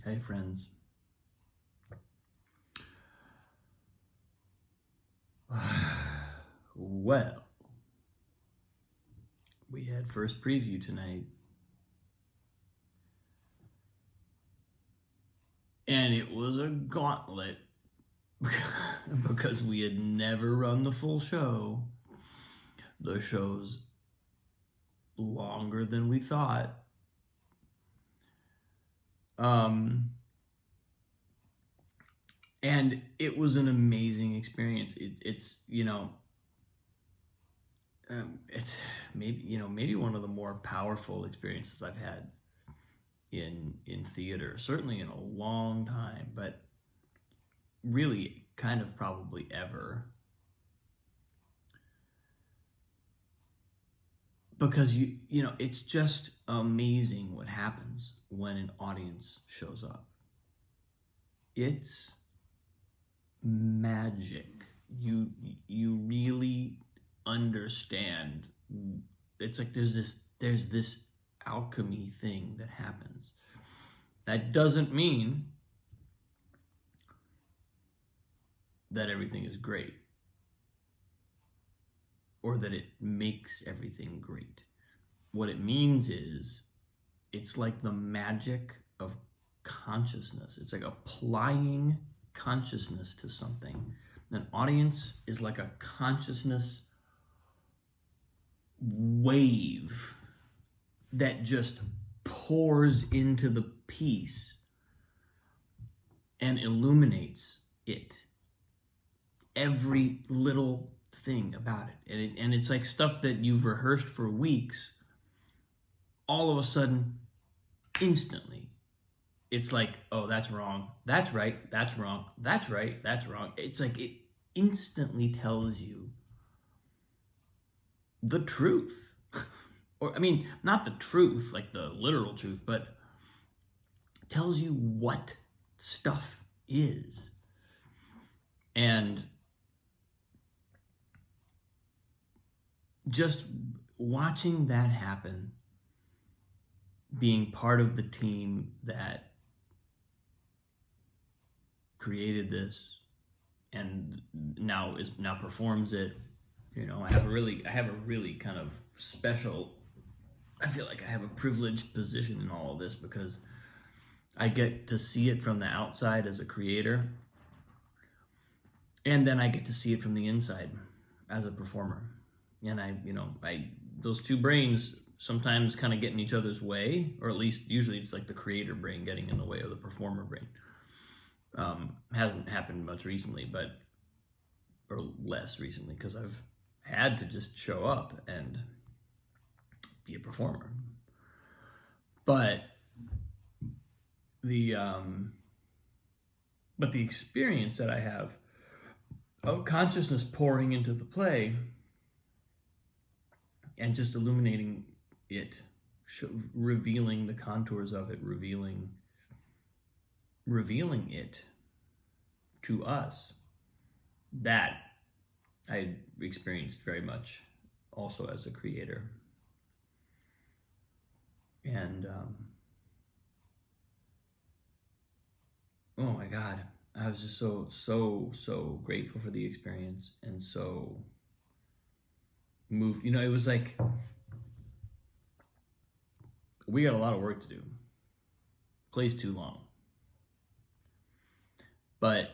Hey friends. Well, we had first preview tonight, and it was a gauntlet because we had never run the full show. The show's longer than we thought. And it was an amazing experience. It's maybe one of the more powerful experiences I've had in theater, certainly in a long time, but really kind of probably ever. Because it's just amazing what happens when an audience shows up. It's magic. You really understand. It's like there's this alchemy thing that happens. That doesn't mean that everything is great or that it makes everything great. What it means is it's like the magic of consciousness. It's like applying consciousness to something. An audience is like a consciousness wave that just pours into the piece and illuminates it. Every little thing about it. And it's like stuff that you've rehearsed for weeks. All of a sudden, instantly, it's like, oh, that's wrong. That's right. That's wrong. That's right. That's wrong. It's like it instantly tells you the truth. Or, I mean, not the truth, like the literal truth, but tells you what stuff is. And just watching that happen, being part of the team that created this and now performs it, I have a really kind of special, I feel like I have a privileged position in all of this because I get to see it from the outside as a creator, and then I get to see it from the inside as a performer. And those two brains sometimes kind of get in each other's way, or at least usually it's like the creator brain getting in the way of the performer brain. Hasn't happened much recently, or less recently, because I've had to just show up and be a performer. But the experience that I have of consciousness pouring into the play and just illuminating it, revealing the contours of it, revealing it to us, that I experienced very much also as a creator. And oh my God, I was just so grateful for the experience and so moved. It was like we got a lot of work to do. Play's too long. But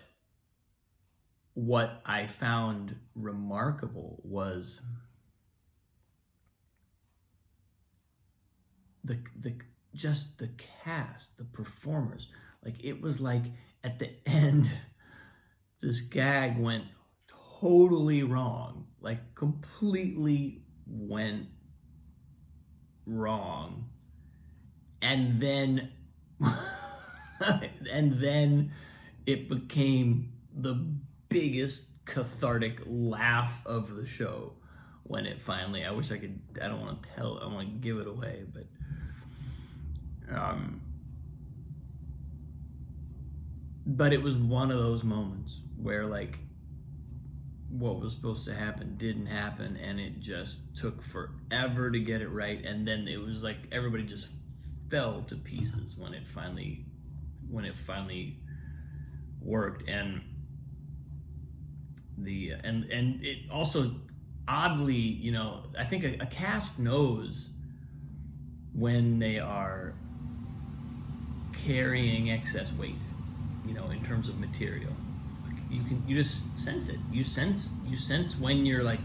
what I found remarkable was the cast, the performers. Like, it was like at the end, this gag went totally wrong, like completely went wrong, and then it became the biggest cathartic laugh of the show when it finally, I wish I could, I don't want to give it away, but it was one of those moments where, like, what was supposed to happen didn't happen, and it just took forever to get it right, and then it was like everybody just fell to pieces when it finally when it finally worked. And it also oddly, you know, I think a cast knows when they are carrying excess weight, you know, in terms of material. You just sense it. You sense when you're like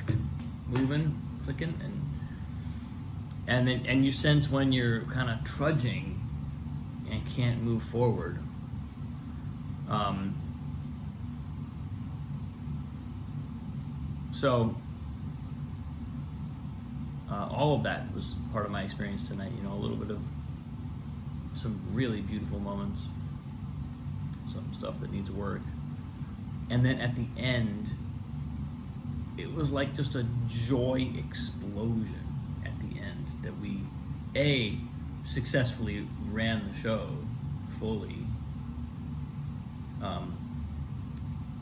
moving, clicking, and you sense when you're kind of trudging and can't move forward. So all of that was part of my experience tonight. You know, a little bit of some really beautiful moments, some stuff that needs work, and then at the end, it was like just a joy explosion at the end that we successfully ran the show fully,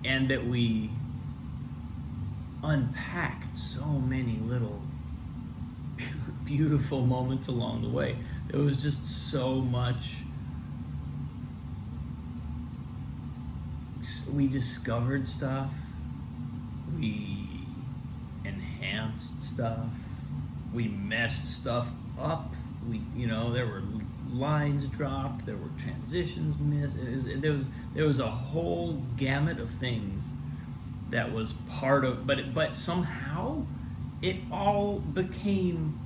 and that we unpacked so many little beautiful moments along the way. There was just so much. We discovered stuff, we enhanced stuff, we messed stuff up. There were lines dropped, there were transitions missed. There was a whole gamut of things that was part of, but somehow it all became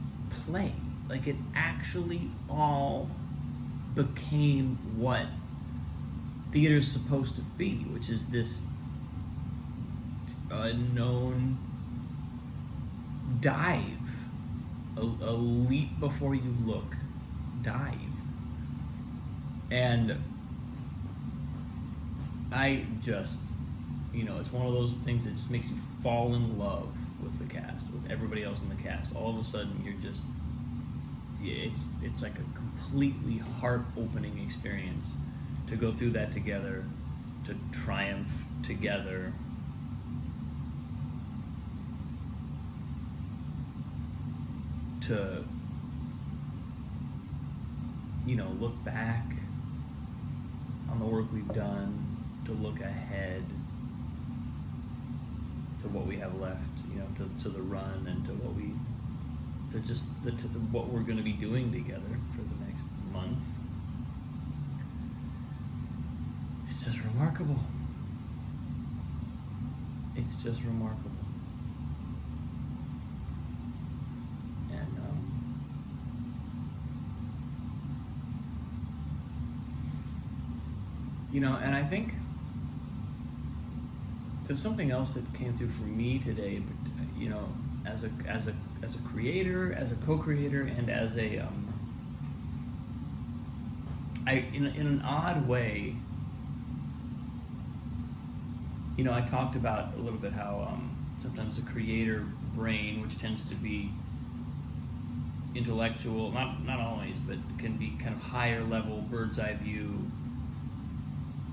play. Like, it actually all became what theater's supposed to be, which is this unknown dive, a leap before you look dive. And I just, it's one of those things that just makes you fall in love with the cast, with everybody else in the cast. All of a sudden, you're just, it's like a completely heart-opening experience to go through that together, to triumph together. To, look back on the work we've done, to look ahead to what we have left, to the run, and to what we're going to be doing together for the next month. It's just remarkable. It's just remarkable. And I think there's something else that came through for me today, but, as a creator, as a co-creator, and as in an odd way, I talked about a little bit how sometimes the creator brain, which tends to be intellectual, not always, but can be kind of higher level, bird's eye view,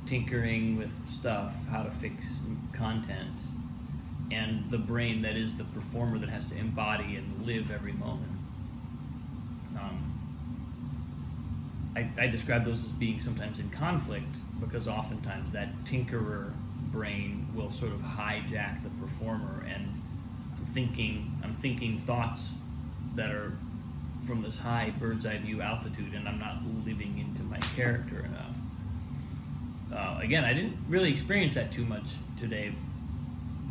tinkering with stuff, how to fix content, and the brain that is the performer that has to embody and live every moment. I describe those as being sometimes in conflict, because oftentimes that tinkerer brain will sort of hijack the performer, and I'm thinking thoughts that are from this high bird's eye view altitude, and I'm not living into my character enough. Again, I didn't really experience that too much today,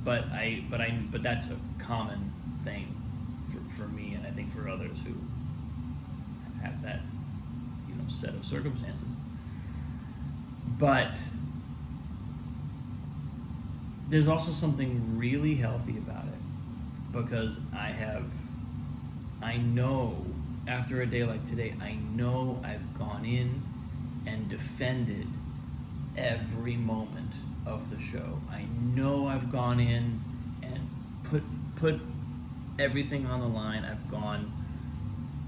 but that's a common thing for me, and I think for others who have that set of circumstances. But there's also something really healthy about it, because I know after a day like today, I know I've gone in and defended every moment of the show. I know I've gone in and put everything on the line. I've gone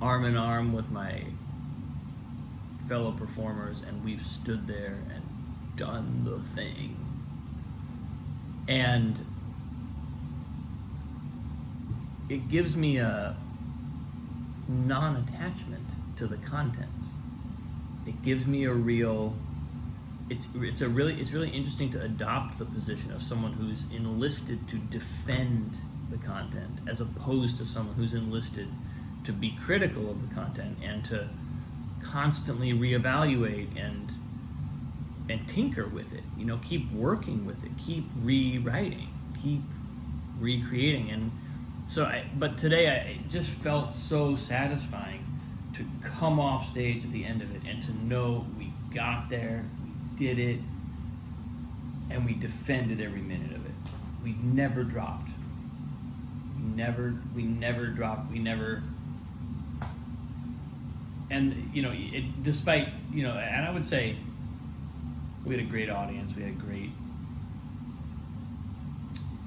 arm in arm with my fellow performers, and we've stood there and done the thing. And it gives me a non-attachment to the content. It gives me a real it's really interesting to adopt the position of someone who's enlisted to defend the content, as opposed to someone who's enlisted to be critical of the content and to constantly reevaluate and tinker with it. Keep working with it, keep rewriting, keep recreating. And so, but today it just felt so satisfying to come off stage at the end of it and to know we got there, we did it, and we defended every minute of it. We never dropped. We never dropped. And despite and I would say we had a great audience. We had a great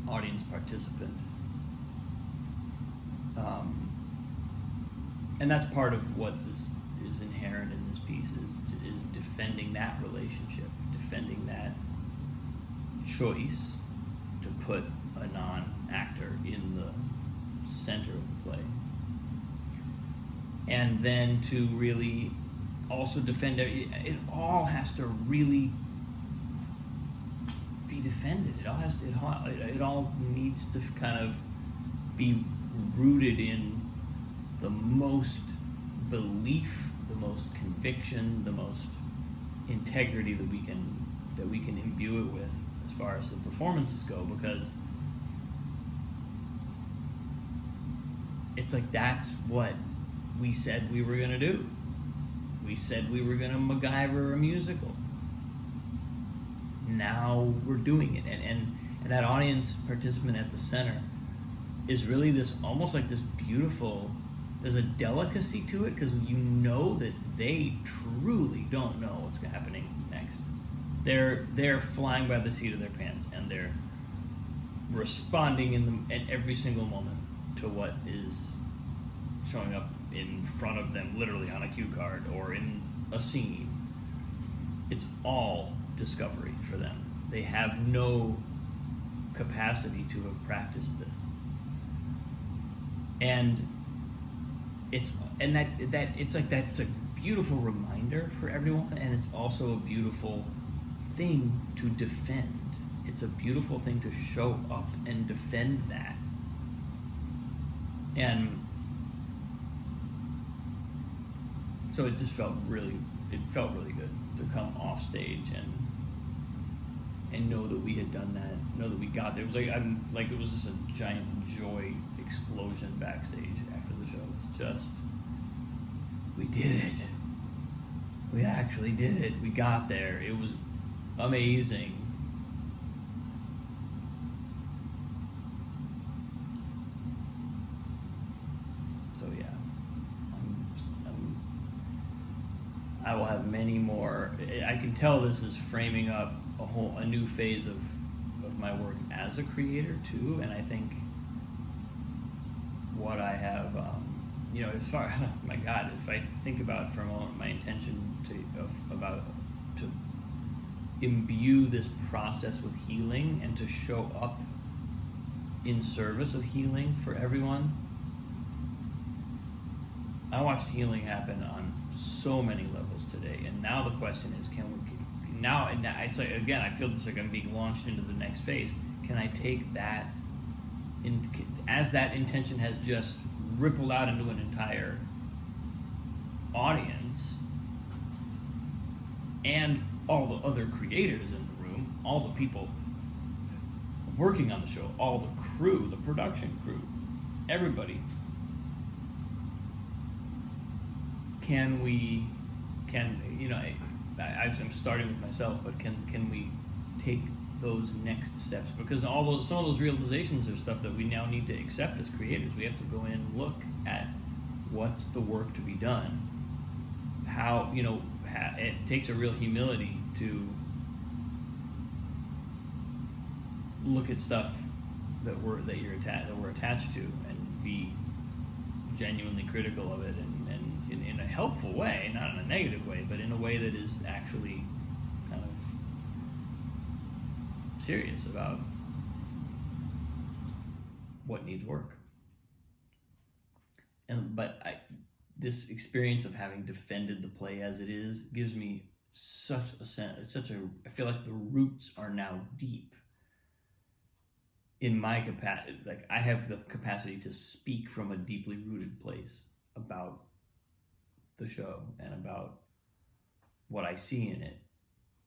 audience participant. And that's part of what is inherent in this piece is defending that relationship, defending that choice to put a non-actor in the center of the play. And then to really also defend it all has to really be defended. It all needs to kind of be rooted in the most belief, the most conviction, the most integrity that we can imbue it with as far as the performances go, because it's like that's what we said we were going to do. We said we were going to MacGyver a musical. Now we're doing it. And that audience participant at the center is really this, almost like this beautiful, there's a delicacy to it, because that they truly don't know what's happening next. They're flying by the seat of their pants, and they're responding at every single moment to what is showing up in front of them, literally on a cue card or in a scene. It's all discovery for them. They have no capacity to have practiced this, and it's a beautiful reminder for everyone, and it's also a beautiful thing to defend. It's a beautiful thing to show up and defend that. And so it just felt really good to come off stage and know that we had done that, know that we got there. It was it was just a giant joy explosion backstage after the show. It's just, we did it. We actually did it. We got there. It was amazing. So yeah, I will have many more. I can tell this is framing up a new phase of my work as a creator too, and I think what I have, as far, my God, if I think about for a moment my intention to imbue this process with healing and to show up in service of healing for everyone. I watched healing happen on so many levels today, and now the question is, now it's like, again, I feel this like I'm being launched into the next phase. Can I take that, as that intention has just rippled out into an entire audience, and all the other creators in the room, all the people working on the show, all the crew, the production crew, everybody, I'm starting with myself, but can we take those next steps? Because some of those realizations are stuff that we now need to accept as creators. We have to go in and look at what's the work to be done. How, it takes a real humility to look at stuff that we're attached to and be genuinely critical of it, and in a helpful way, not in a negative way, but in a way that is actually kind of serious about what needs work. But this experience of having defended the play as it is gives me such a sense, I feel like the roots are now deep in my capacity. Like I have the capacity to speak from a deeply rooted place about the show and about what I see in it,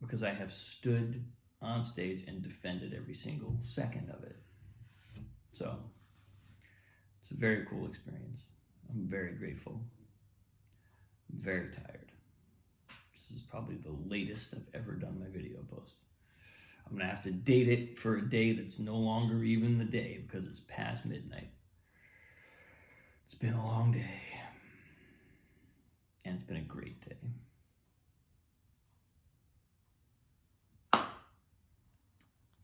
because I have stood on stage and defended every single second of it. So it's a very cool experience. I'm very grateful. I'm very tired. This is probably the latest I've ever done my video post. I'm gonna have to date it for a day that's no longer even the day because it's past midnight. It's been a long day. And it's been a great day.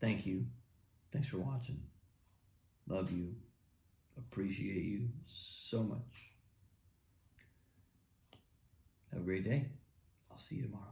Thank you. Thanks for watching. Love you. Appreciate you so much. Have a great day. I'll see you tomorrow.